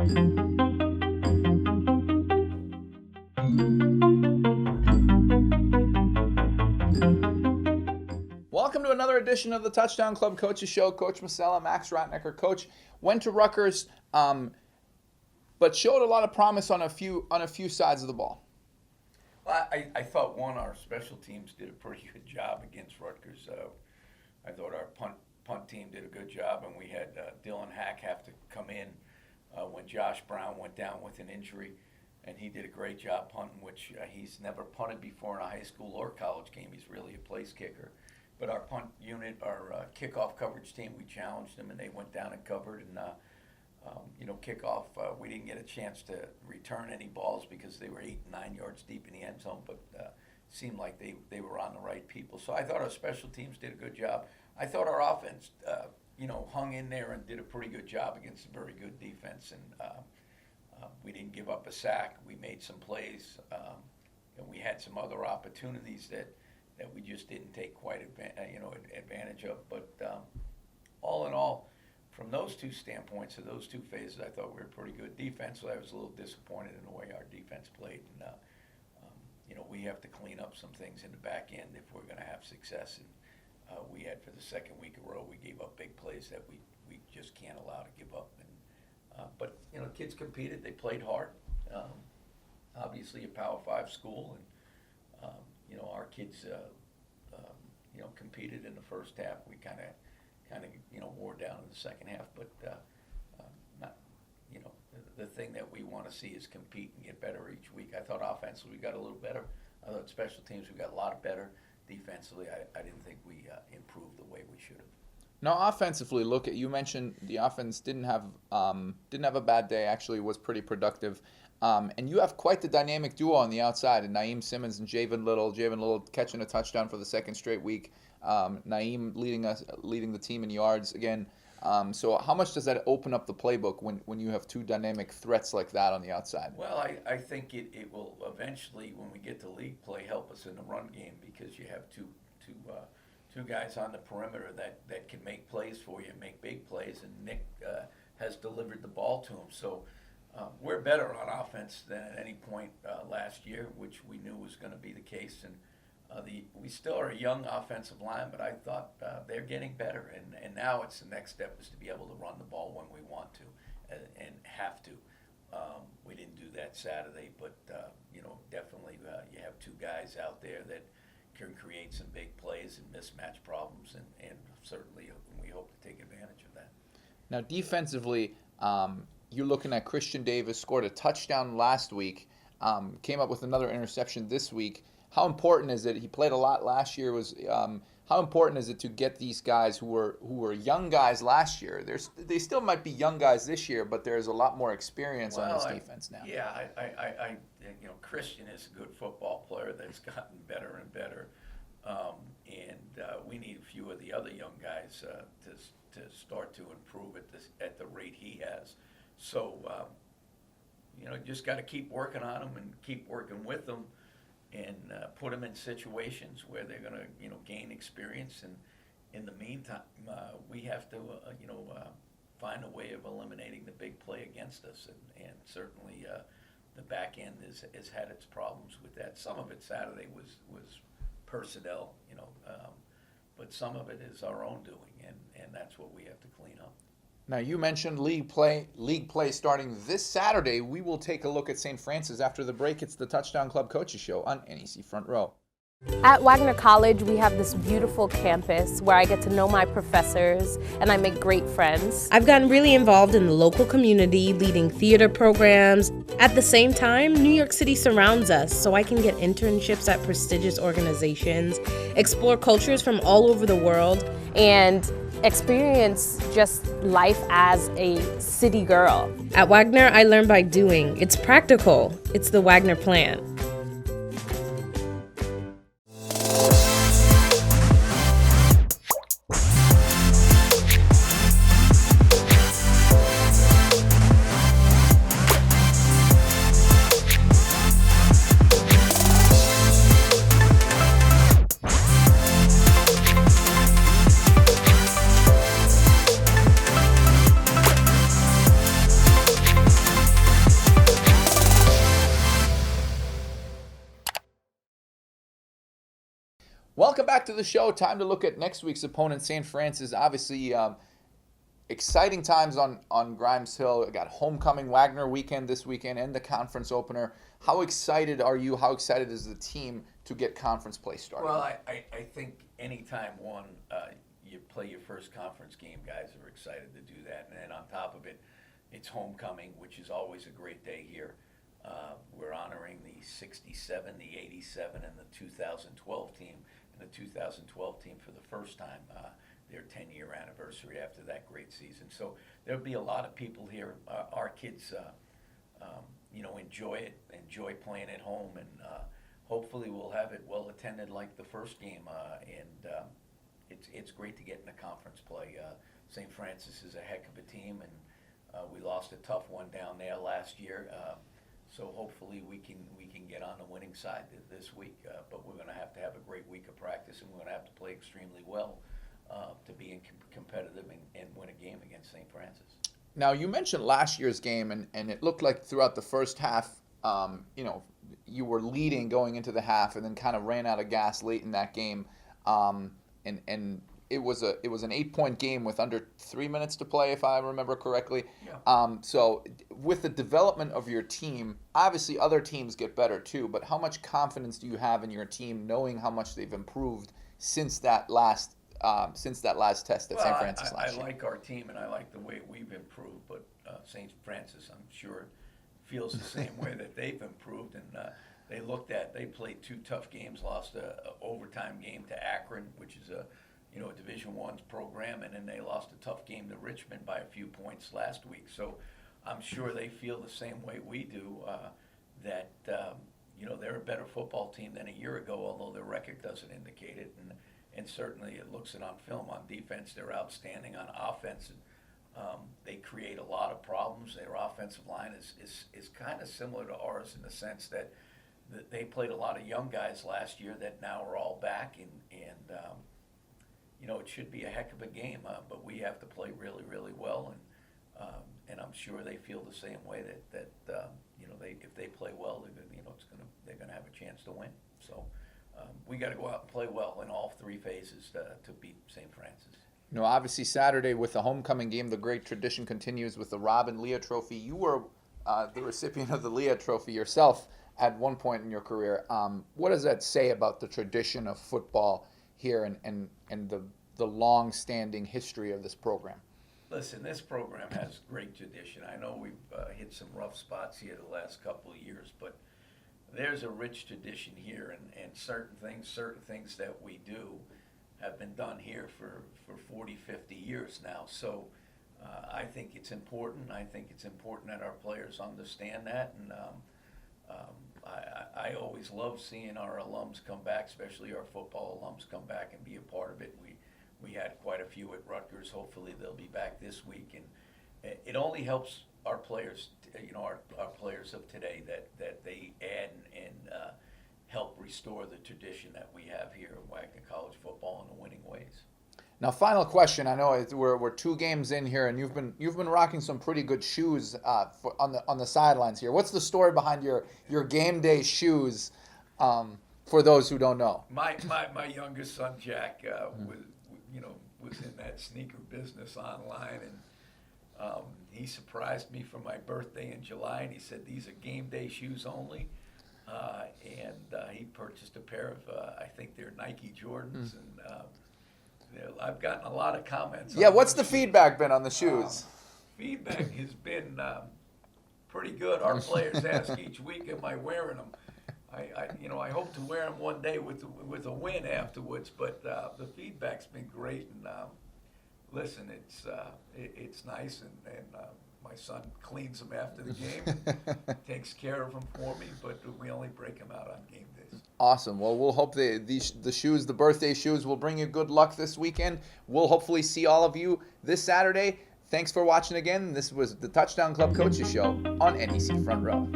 Welcome to another edition of the Touchdown Club Coaches Show. Coach Masella, Max Rottenecker. Coach went to Rutgers, but showed a lot of promise on a few sides of the ball. Well, I thought, our special teams did a pretty good job against Rutgers. I thought our punt team did a good job, and we had Dylan Hack have to come in when Josh Brown went down with an injury, and he did a great job punting, which he's never punted before in a high school or college game. He's really a place kicker. But our punt unit, our kickoff coverage team, we challenged them, and they went down and covered. And kickoff, we didn't get a chance to return any balls because they were 8 and 9 yards deep in the end zone. But seemed like they were on the right people. So I thought our special teams did a good job. I thought our offense, hung in there and did a pretty good job against a very good defense. And we didn't give up a sack. We made some plays. And we had some other opportunities that we just didn't take quite advantage of. But all in all, from those two standpoints, of those two phases, I thought we were pretty good defense. So I was a little disappointed in the way our defense played. And we have to clean up some things in the back end if we're going to have success. And we had, for the second week in a row, we gave up big plays that we just can't allow to give up. And but kids competed. They played hard. Obviously, a Power 5 school, and our kids, competed in the first half. We kind of wore down in the second half, but the thing that we want to see is compete and get better each week. I thought offensively we got a little better. I thought special teams we got a lot better. Defensively, I didn't think we improved the way we should have. Now, offensively, you mentioned the offense didn't have a bad day. Actually, was pretty productive. And you have quite the dynamic duo on the outside, and Naeem Simmons and Javen Little. Javen Little catching a touchdown for the second straight week. Naeem leading the team in yards again. So how much does that open up the playbook when you have two dynamic threats like that on the outside? Well, I think it will eventually, when we get to league play, help us in the run game, because you have two guys on the perimeter that can make plays for you and make big plays, and Nick has delivered the ball to him. So we're better on offense than at any point last year, which we knew was going to be the case. And we still are a young offensive line, but I thought they're getting better. And now it's the next step is to be able to run the ball when we want to and have to. We didn't do that Saturday, but definitely you have two guys out there that can create some big plays and mismatch problems, and certainly we hope to take advantage of that. Now, defensively, you're looking at Christian Davis, scored a touchdown last week, came up with another interception this week. How important is it? He played a lot last year. How important is it to get these guys who were young guys last year? They still might be young guys this year, but there's a lot more experience on this defense now. Yeah, Christian is a good football player that's gotten better and better, and we need a few of the other young guys to start to improve at the rate he has. So, just got to keep working on them and keep working with them, and put them in situations where they're going to, gain experience. And in the meantime, we have to, find a way of eliminating the big play against us. And certainly the back end has had its problems with that. Some of it Saturday was personnel, but some of it is our own doing, and that's what we have to clean up. Now, you mentioned league play starting this Saturday. We will take a look at St. Francis after the break. It's the Touchdown Club Coaches Show on NEC Front Row. At Wagner College, we have this beautiful campus where I get to know my professors and I make great friends. I've gotten really involved in the local community, leading theater programs. At the same time, New York City surrounds us, so I can get internships at prestigious organizations, explore cultures from all over the world, and experience just life as a city girl. At Wagner, I learn by doing. It's practical. It's the Wagner plan. Welcome back to the show. Time to look at next week's opponent, St. Francis. Obviously, exciting times on Grimes Hill. We got homecoming Wagner Weekend this weekend and the conference opener. How excited are you? How excited is the team to get conference play started? Well, I think anytime you play your first conference game, guys are excited to do that. And then on top of it, it's homecoming, which is always a great day here. We're honoring the 67, the 87, and the 2012 team. And the 2012 team for the first time, their 10-year anniversary after that great season. So there'll be a lot of people here. Our kids, enjoy playing at home, and hopefully we'll have it well attended like the first game. It's great to get in the conference play. St. Francis is a heck of a team, and we lost a tough one down there last year. So hopefully we can get on the winning side this week. But we're going to have a great week of practice, and we're going to have to play extremely well to be competitive and win a game against St. Francis. Now, you mentioned last year's game, and it looked like throughout the first half, you were leading going into the half, and then kind of ran out of gas late in that game. And it was an 8-point game with under 3 minutes to play, if I remember correctly. Yeah. So with the development of your team, obviously other teams get better too, but how much confidence do you have in your team, knowing how much they've improved since that last test at St. Francis last year? I like our team, and I like the way we've improved, but St. Francis, I'm sure, feels the same way that they've improved. And they played 2 tough games, lost an overtime game to Akron, which is a Division I's program, and then they lost a tough game to Richmond by a few points last week. So I'm sure they feel the same way we do, that they're a better football team than a year ago, although their record doesn't indicate it. And certainly it looks it on film. On defense, they're outstanding. On offense, they create a lot of problems. Their offensive line is kind of similar to ours in the sense that they played a lot of young guys last year that now are all back, and it should be a heck of a game. But we have to play really, really well, and I'm sure they feel the same way that if they play well, they're gonna have a chance to win. So. We got to go out and play well in all 3 phases to beat St. Francis. Obviously Saturday with the homecoming game, the great tradition continues with the Rob and Leah Trophy. You were the recipient of the Leah Trophy yourself at one point in your career. What does that say about the tradition of football here and the long-standing history of this program? Listen, this program has great tradition. I know we've hit some rough spots here the last couple of years, but there's a rich tradition here, and certain things that we do have been done here for 40, 50 years now. So I think it's important. I think it's important that our players understand that, and I always love seeing our alums come back, especially our football alums come back and be a part of it. We had quite a few at Rutgers. Hopefully they'll be back this week, and it only helps our players, our players of today, that they add and help restore the tradition that we have here in Wagner College football in the winning ways. Now, final question. I know we're 2 games in here, and you've been rocking some pretty good shoes on the sidelines here. What's the story behind your game day shoes? For those who don't know, my youngest son Jack was in that sneaker business online, and he surprised me for my birthday in July, and he said these are game day shoes only. He purchased a pair of, I think they're Nike Jordans, and I've gotten a lot of comments. Yeah, what's the feedback been on the shoes? Feedback has been pretty good. Our players ask each week, am I wearing them? I hope to wear them one day with a win afterwards, but the feedback's been great, and listen, it's nice, and my son cleans them after the game and takes care of them for me, but we only break them out on game days. Awesome. Well, we'll hope the shoes, the birthday shoes, will bring you good luck this weekend. We'll hopefully see all of you this Saturday. Thanks for watching again. This was the Touchdown Club Coaches Show on NEC Front Row.